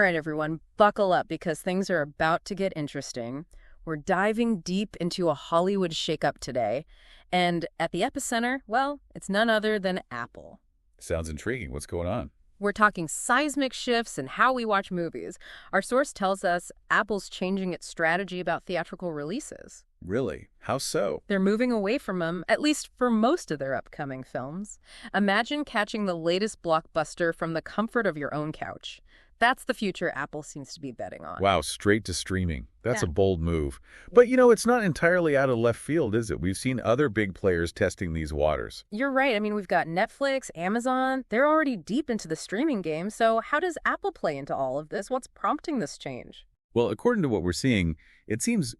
right, everyone, buckle up because things are about to get interesting. We're diving deep into a Hollywood shakeup today. And at the epicenter, well, it's none other than Apple. Sounds intriguing. What's going on? We're talking seismic shifts in how we watch movies. Our source tells us Apple's changing its strategy about theatrical releases. Really? How so? They're moving away from them, at least for most of their upcoming films. Imagine catching the latest blockbuster from the comfort of your own couch. That's the future Apple seems to be betting on. Wow, straight to streaming. That's Yeah. a bold move. But, it's not entirely out of left field, is it? We've seen other big players testing these waters. You're right. I mean, we've got Netflix, Amazon. They're already deep into the streaming game. So how does Apple play into all of this? What's prompting this change? Well, according to what we're seeing, it seems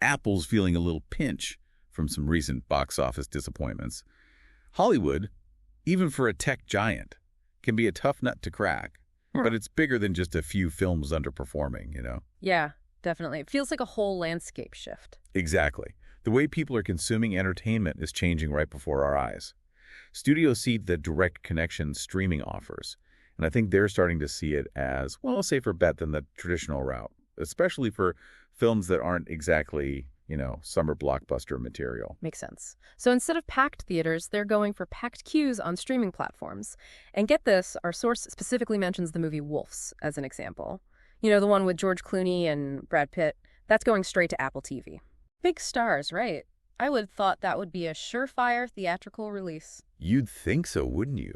Apple's feeling a little pinch from some recent box office disappointments. Hollywood, even for a tech giant, can be a tough nut to crack. But it's bigger than just a few films underperforming. Yeah, definitely. It feels like a whole landscape shift. Exactly. The way people are consuming entertainment is changing right before our eyes. Studios see the direct connection streaming offers, and I think they're starting to see it as, well, a safer bet than the traditional route, especially for films that aren't exactly, summer blockbuster material. Makes sense. So instead of packed theaters, they're going for packed queues on streaming platforms. And get this, our source specifically mentions the movie Wolves as an example. The one with George Clooney and Brad Pitt. That's going straight to Apple TV. Big stars, right? I would have thought that would be a surefire theatrical release. You'd think so, wouldn't you?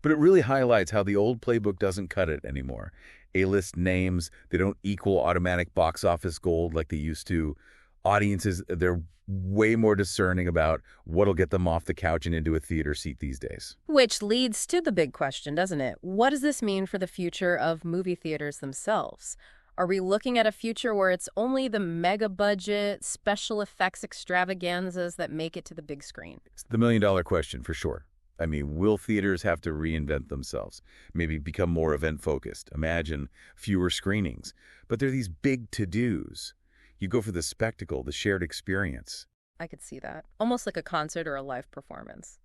But it really highlights how the old playbook doesn't cut it anymore. A-list names, they don't equal automatic box office gold like they used to. Audiences, they're way more discerning about what'll get them off the couch and into a theater seat these days. Which leads to the big question, doesn't it? What does this mean for the future of movie theaters themselves? Are we looking at a future where it's only the mega-budget, special effects extravaganzas that make it to the big screen? It's the million-dollar question, for sure. I mean, will theaters have to reinvent themselves? Maybe become more event-focused? Imagine fewer screenings. But they're these big to-dos. You go for the spectacle, the shared experience. I could see that. Almost like a concert or a live performance.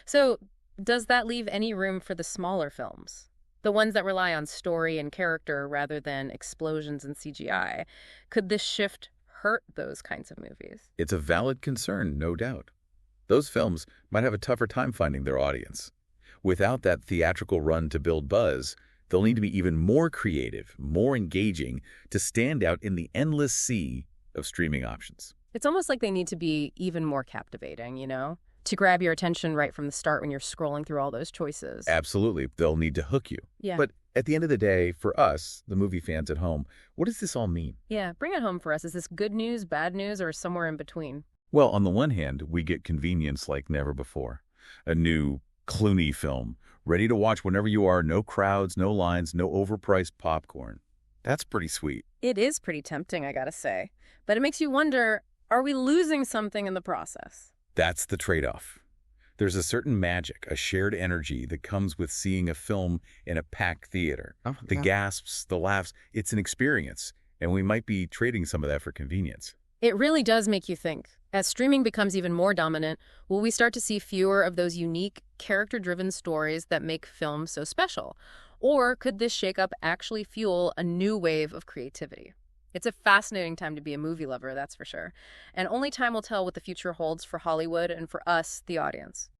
So, does that leave any room for the smaller films? The ones that rely on story and character rather than explosions and CGI. Could this shift hurt those kinds of movies? It's a valid concern, no doubt. Those films might have a tougher time finding their audience. Without that theatrical run to build buzz, they'll need to be even more creative, more engaging to stand out in the endless sea of streaming options. It's almost like they need to be even more captivating, to grab your attention right from the start when you're scrolling through all those choices. Absolutely. They'll need to hook you. Yeah. But at the end of the day, for us, the movie fans at home, what does this all mean? Yeah, bring it home for us. Is this good news, bad news, or somewhere in between? Well, on the one hand, we get convenience like never before. A new Clooney film, ready to watch whenever you are, no crowds, no lines, no overpriced popcorn. That's pretty sweet. It is pretty tempting, I gotta say. But it makes you wonder, are we losing something in the process? That's the trade-off. There's a certain magic, a shared energy that comes with seeing a film in a packed theater. The gasps, the laughs, it's an experience, and we might be trading some of that for convenience. It really does make you think. As streaming becomes even more dominant, will we start to see fewer of those unique, character-driven stories that make film so special? Or could this shakeup actually fuel a new wave of creativity? It's a fascinating time to be a movie lover, that's for sure. And only time will tell what the future holds for Hollywood and for us, the audience.